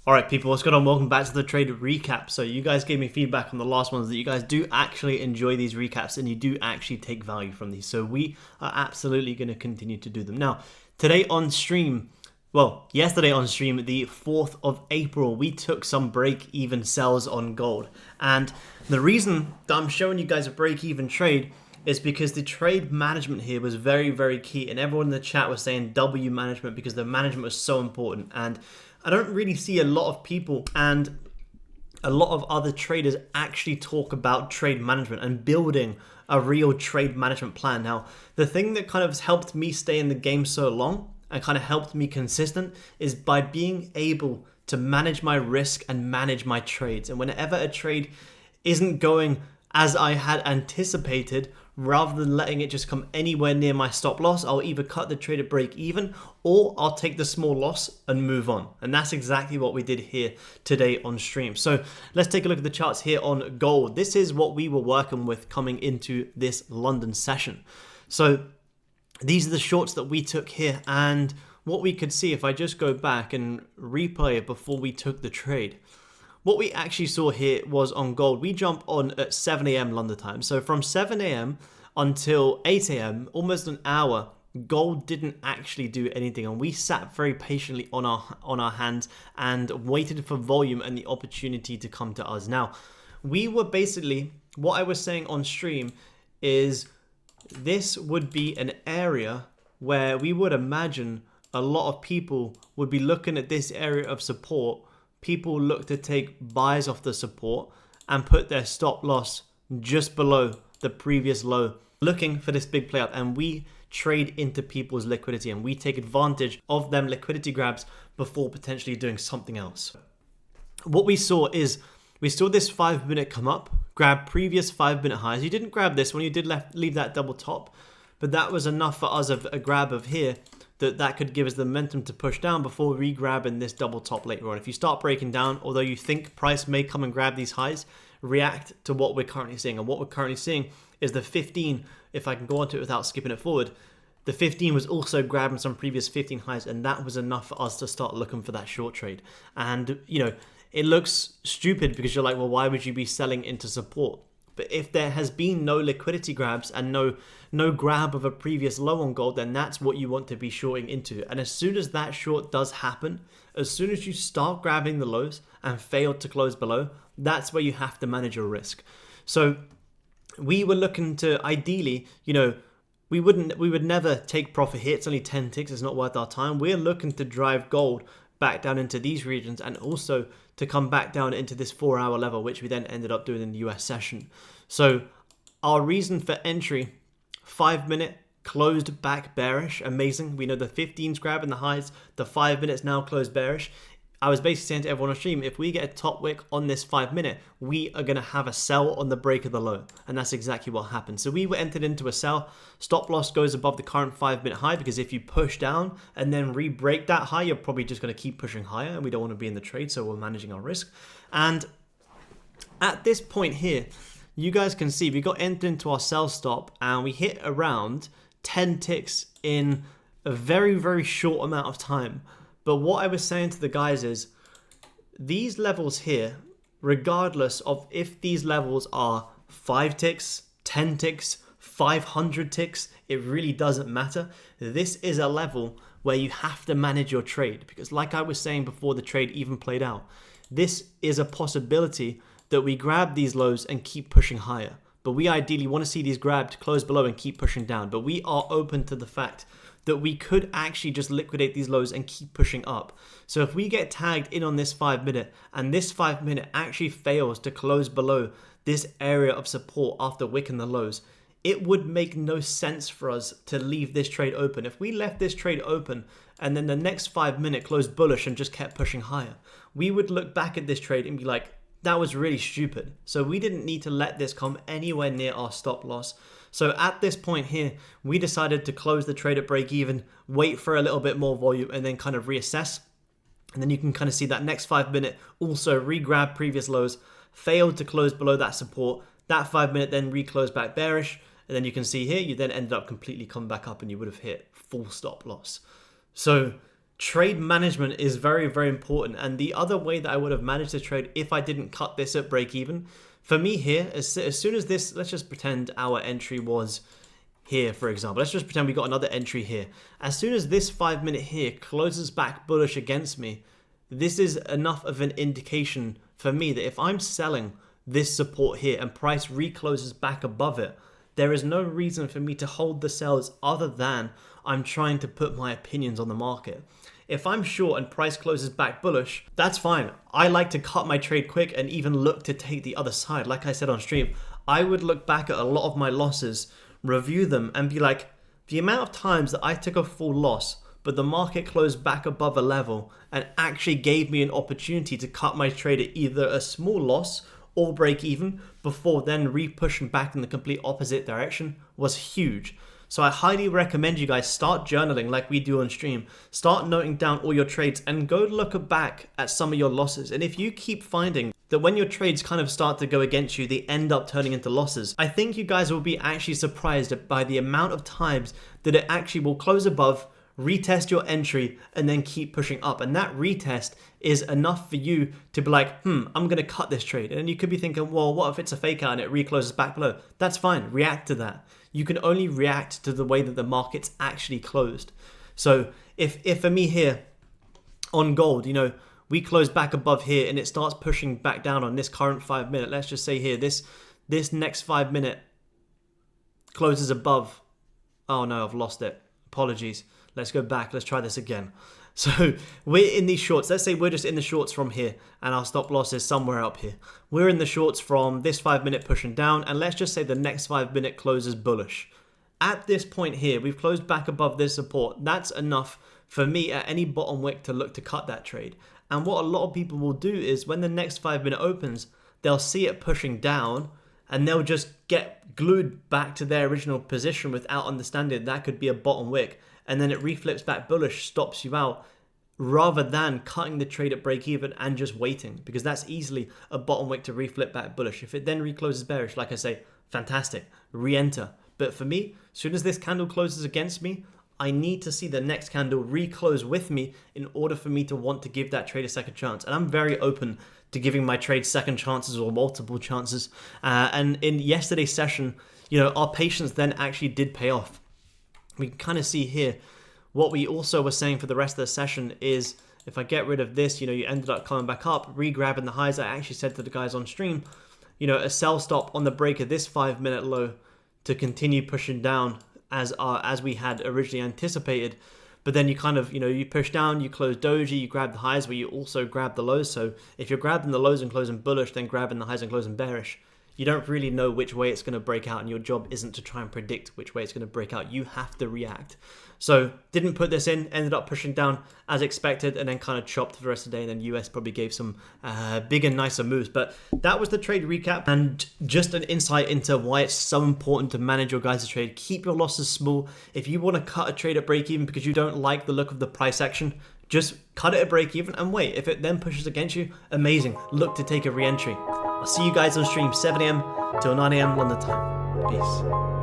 Alright people, what's going on? Welcome back to the trade recap. So you guys gave me feedback on the last ones that you guys do actually enjoy these recaps and you do actually take value from these. So we are absolutely going to continue to do them. Now, today on stream, yesterday on stream, the 4th of April, we took some break-even sells on gold. And the reason that I'm showing you guys a break-even trade is because the trade management here was very, very key. And everyone in the chat was saying W management because the management was so important. And I don't really see a lot of people and a lot of other traders actually talk about trade management and building a real trade management plan. Now, the thing that kind of has helped me stay in the game so long and kind of helped me consistent is by being able to manage my risk and manage my trades. And whenever a trade isn't going as I had anticipated, rather than letting it just come anywhere near my stop loss, I'll either cut the trade at break even or I'll take the small loss and move on. And that's exactly what we did here today on stream. So let's take a look at the charts here on gold. This is what we were working with coming into this London session. So these are the shorts that we took here, and what we could see if I just go back and replay it before we took the trade. What we actually saw here was on gold, we jump on at 7 a.m. London time. So from 7 a.m. until 8 a.m., almost an hour, gold didn't actually do anything. And we sat very patiently on our hands and waited for volume and the opportunity to come to us. Now, we were basically, what I was saying on stream is this would be an area where we would imagine a lot of people would be looking at this area of support. People look to take buys off the support and put their stop loss just below the previous low, looking for this big play up. And we trade into people's liquidity and we take advantage of them liquidity grabs before potentially doing something else. What we saw is we saw this 5 minute come up, grab previous 5 minute highs. You didn't grab this one, you did leave that double top, but that was enough for us of a grab of here that could give us the momentum to push down before re-grabbing this double top later on. If you start breaking down, although you think price may come and grab these highs, react to what we're currently seeing. And what we're currently seeing is the 15, if I can go onto it without skipping it forward, the 15 was also grabbing some previous 15 highs, and that was enough for us to start looking for that short trade. And, you know, it looks stupid because you're like, well, why would you be selling into support? But if there has been no liquidity grabs and no grab of a previous low on gold, then that's what you want to be shorting into. And as soon as that short does happen, as soon as you start grabbing the lows and fail to close below, that's where you have to manage your risk. So we were looking to ideally, you know, we would never take profit here. It's only 10 ticks. It's not worth our time. We're looking to drive gold back down into these regions and also to come back down into this 4-hour level, which we then ended up doing in the US session. So our reason for entry, 5 minute closed back bearish, amazing. We know the 15's grabbing the highs, the 5 minutes now closed bearish. I was basically saying to everyone on stream, if we get a top wick on this 5 minute, we are going to have a sell on the break of the low. And that's exactly what happened. So we were entered into a sell. Stop loss goes above the current 5 minute high, because if you push down and then re-break that high, you're probably just going to keep pushing higher, and we don't want to be in the trade. So we're managing our risk. And at this point here, you guys can see we got entered into our sell stop and we hit around 10 ticks in a very, very short amount of time. But what I was saying to the guys is these levels here, regardless of if these levels are 5 ticks, 10 ticks, 500 ticks, it really doesn't matter. This is a level where you have to manage your trade, because like I was saying before the trade even played out, this is a possibility that we grab these lows and keep pushing higher. But we ideally want to see these grabbed, close below and keep pushing down. But we are open to the fact that we could actually just liquidate these lows and keep pushing up. So if we get tagged in on this 5 minute and this 5 minute actually fails to close below this area of support after wicking the lows, it would make no sense for us to leave this trade open. If we left this trade open and then the next 5 minute closed bullish and just kept pushing higher, we would look back at this trade and be like, that was really stupid. So we didn't need to let this come anywhere near our stop loss. So at this point here, we decided to close the trade at break even, wait for a little bit more volume, and then kind of reassess. And then you can kind of see that next 5 minute also re-grab previous lows, failed to close below that support. That 5 minute then re-closed back bearish. And then you can see here, you then ended up completely coming back up and you would have hit full stop loss. So trade management is very, very important. And the other way that I would have managed the trade if I didn't cut this at break even, for me here, as soon as this, let's just pretend our entry was here, for example. Let's just pretend we got another entry here. As soon as this 5 minute here closes back bullish against me, this is enough of an indication for me that if I'm selling this support here and price recloses back above it, there is no reason for me to hold the sells other than I'm trying to put my opinions on the market. If I'm short and price closes back bullish, that's fine. I like to cut my trade quick and even look to take the other side. Like I said on stream, I would look back at a lot of my losses, review them, and be like, the amount of times that I took a full loss, but the market closed back above a level and actually gave me an opportunity to cut my trade at either a small loss or break even before then re-pushing back in the complete opposite direction was huge. So I highly recommend you guys start journaling like we do on stream. Start noting down all your trades and go look back at some of your losses. And if you keep finding that when your trades kind of start to go against you, they end up turning into losses, I think you guys will be actually surprised by the amount of times that it actually will close above, retest your entry, and then keep pushing up. And that retest is enough for you to be like, I'm going to cut this trade. And you could be thinking, well, what if it's a fake out and it recloses back below? That's fine. React to that. You can only react to the way that the market's actually closed. So if for me here on gold, we close back above here and it starts pushing back down on this current 5 minute. Let's just say here, this next 5 minute closes above. Oh no, I've lost it. Apologies. Let's go back. Let's try this again. So we're in these shorts. Let's say we're just in the shorts from here and our stop loss is somewhere up here. We're in the shorts from this 5 minute pushing down, and let's just say the next 5 minute closes bullish. At this point here, we've closed back above this support. That's enough for me at any bottom wick to look to cut that trade. And what a lot of people will do is when the next 5 minute opens, they'll see it pushing down and they'll just get glued back to their original position without understanding that could be a bottom wick. And then it reflips back bullish, stops you out, rather than cutting the trade at break even and just waiting, because that's easily a bottom wick to reflip back bullish. If it then recloses bearish, like I say, fantastic, re-enter. But for me, as soon as this candle closes against me, I need to see the next candle reclose with me in order for me to want to give that trade a second chance. And I'm very open to giving my trades second chances or multiple chances. And in yesterday's session, our patience then actually did pay off. We can kind of see here what we also were saying for the rest of the session is if I get rid of this, you ended up coming back up, re-grabbing the highs. I actually said to the guys on stream, a sell stop on the break of this 5 minute low to continue pushing down as we had originally anticipated. But then you kind of, you push down, you close doji, you grab the highs, but you also grab the lows. So if you're grabbing the lows and closing bullish, then grabbing the highs and closing bearish, you don't really know which way it's going to break out, and your job isn't to try and predict which way it's going to break out. You have to react. So didn't put this in, ended up pushing down as expected, and then kind of chopped for the rest of the day. And then US probably gave some bigger, nicer moves. But that was the trade recap, and just an insight into why it's so important to manage your guys' trade. Keep your losses small. If you want to cut a trade at break even because you don't like the look of the price action, just cut it at break even and wait. If it then pushes against you, amazing. Look to take a re-entry. I'll see you guys on stream 7 a.m. till 9 a.m. London time. Peace.